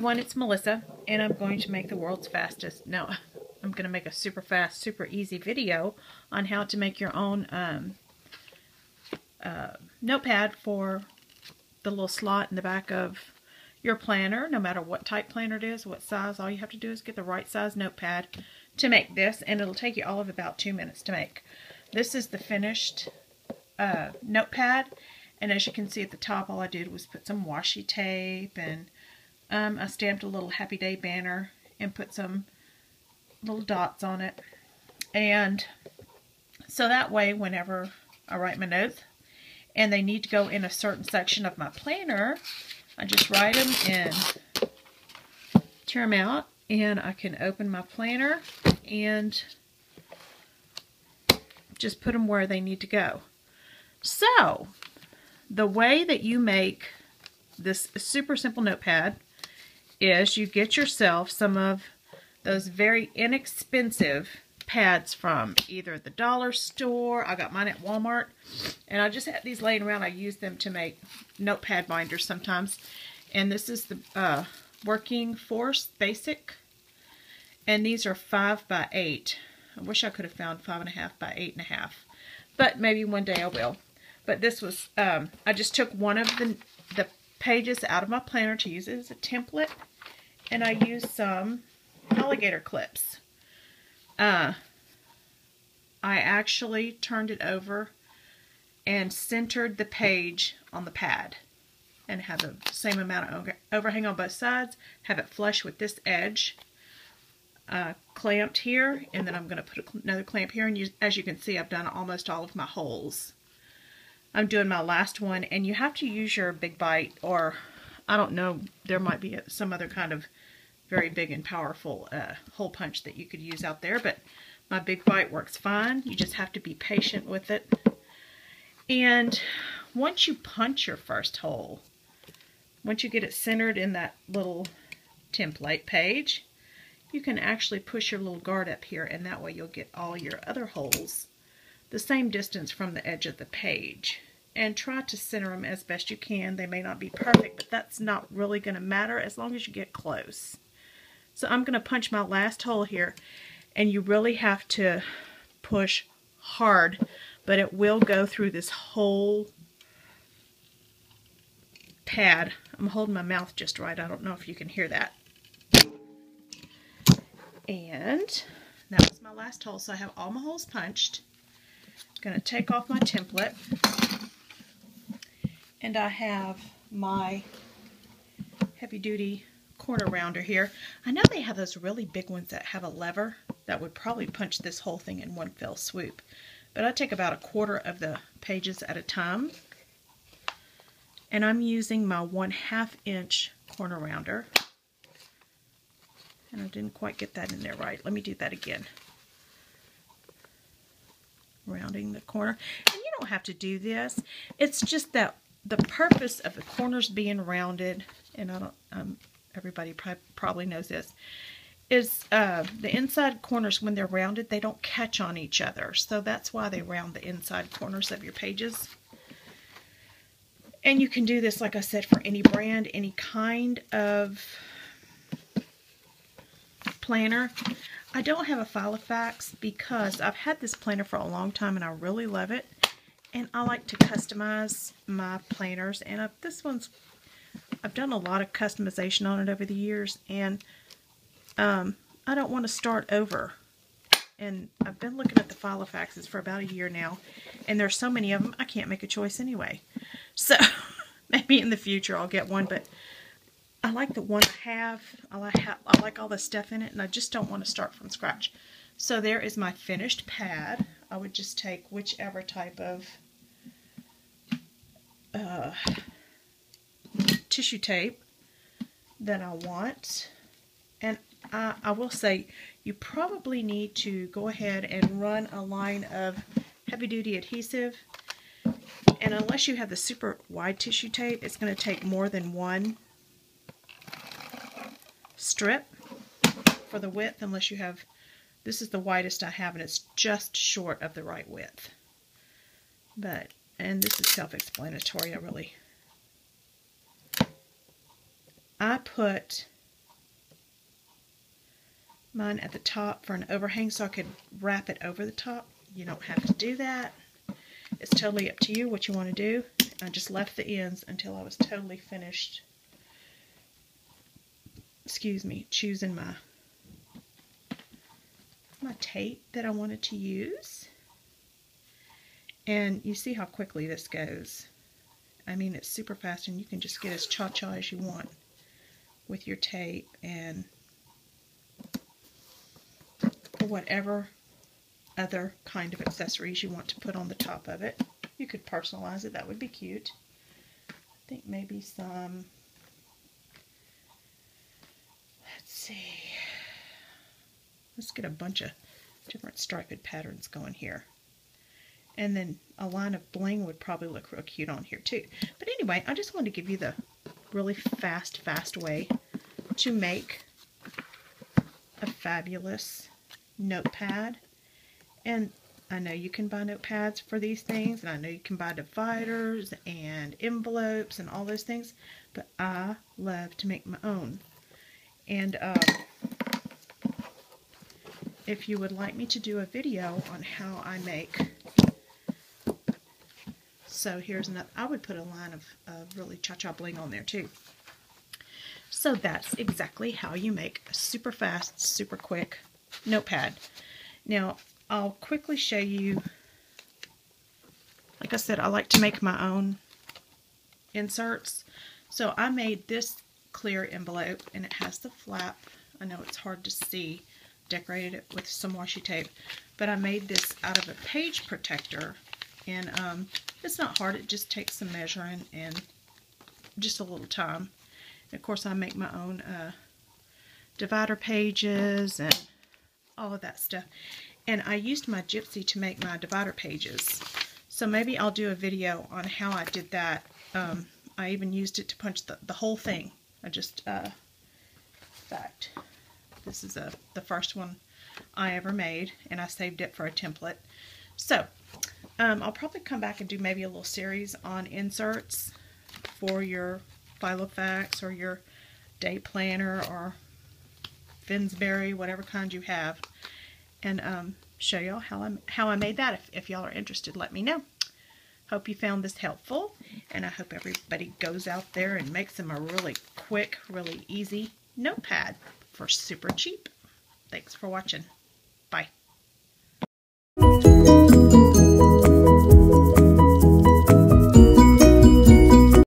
everyone, it's Melissa, and I'm going to make the world's fastest. No, I'm going to make a super fast, super easy video on how to make your own notepad for the little slot in the back of your planner, no matter what type planner it is, what size. All you have to do is get the right size notepad to make this, and it'll take you all of about 2 minutes to make. This is the finished notepad, and as you can see at the top, all I did was put some washi tape, and I stamped a little Happy Day banner and put some little dots on it. And so that way, whenever I write my notes and they need to go in a certain section of my planner, I just write them and tear them out, and I can open my planner and just put them where they need to go. So, the way that you make this super simple notepad is you get yourself some of those very inexpensive pads from either the dollar store. I got mine at Walmart, and I just had these laying around. I use them to make notepad binders sometimes. And this is the Working Force Basic, and these are 5 by 8. I wish I could have found 5.5 by 8.5, but maybe one day I will. But this was, I just took one of the pages out of my planner to use it as a template, and I used some alligator clips. I actually turned it over and centered the page on the pad, and have the same amount of overhang on both sides, have it flush with this edge clamped here, and then I'm going to put another clamp here, and as you can see, I've done almost all of my holes. I'm doing my last one, and you have to use your Big Bite, or I don't know, there might be some other kind of very big and powerful hole punch that you could use out there, but my Big Bite works fine. You just have to be patient with it. And once you punch your first hole, once you get it centered in that little template page, you can actually push your little guard up here, and that way you'll get all your other holes the same distance from the edge of the page. And try to center them as best you can. They may not be perfect, but that's not really going to matter as long as you get close. So I'm going to punch my last hole here, and you really have to push hard, but it will go through this whole pad. I'm holding my mouth just right. I don't know if you can hear that. And that was my last hole, so I have all my holes punched. I'm going to take off my template, and I have my heavy duty corner rounder here. I know they have those really big ones that have a lever that would probably punch this whole thing in one fell swoop, but I take about 1/4 of the pages at a time, and I'm using my 1/2 inch corner rounder, and I didn't quite get that in there right. Let me do that again. Rounding the corner, and you don't have to do this. It's just that the purpose of the corners being rounded, and I don't, everybody probably knows this, is the inside corners, when they're rounded, they don't catch on each other. So that's why they round the inside corners of your pages. And you can do this, like I said, for any brand, any kind of planner. I don't have a Filofax because I've had this planner for a long time and I really love it. And I like to customize my planners. And this one's, I've done a lot of customization on it over the years. And I don't want to start over. And I've been looking at the Filofaxes for about a year now. And there's so many of them, I can't make a choice anyway. So maybe in the future I'll get one. But I like the one I have. I like all the stuff in it, and I just don't want to start from scratch. So there is my finished pad. I would just take whichever type of tissue tape that I want. And I will say, you probably need to go ahead and run a line of heavy-duty adhesive. And unless you have the super wide tissue tape, it's going to take more than one strip for the width, unless you have, this is the widest I have, and it's just short of the right width. But, and this is self-explanatory, I put mine at the top for an overhang so I could wrap it over the top. You don't have to do that. It's totally up to you what you want to do. I just left the ends until I was totally finished, choosing my tape that I wanted to use. And you see how quickly this goes. I mean, it's super fast, and you can just get as cha-cha as you want with your tape, and or whatever other kind of accessories you want to put on the top of it. You could personalize it. That would be cute. I think maybe some, let's see, let's get a bunch of different striped patterns going here. And then a line of bling would probably look real cute on here too. But anyway, I just wanted to give you the really fast way to make a fabulous notepad. And I know you can buy notepads for these things, and I know you can buy dividers and envelopes and all those things, but I love to make my own. And if you would like me to do a video on how I make, so here's another, I would put a line of really cha-cha bling on there too. So that's exactly how you make a super fast, super quick notepad. Now, I'll quickly show you, like I said, I like to make my own inserts. So I made this clear envelope, and it has the flap. I know it's hard to see. Decorated it with some washi tape, but I made this out of a page protector, and it's not hard. It just takes some measuring and just a little time. And of course, I make my own divider pages and all of that stuff. And I used my Gypsy to make my divider pages. So maybe I'll do a video on how I did that. I even used it to punch the whole thing. I just, in fact, this is the first one I ever made, and I saved it for a template. So, I'll probably come back and do maybe a little series on inserts for your Filofax or your day planner or Finsbury, whatever kind you have, and show y'all how I made that. If y'all are interested, let me know. Hope you found this helpful, and I hope everybody goes out there and makes them a really quick, really easy notepad for super cheap. Thanks for watching. Bye.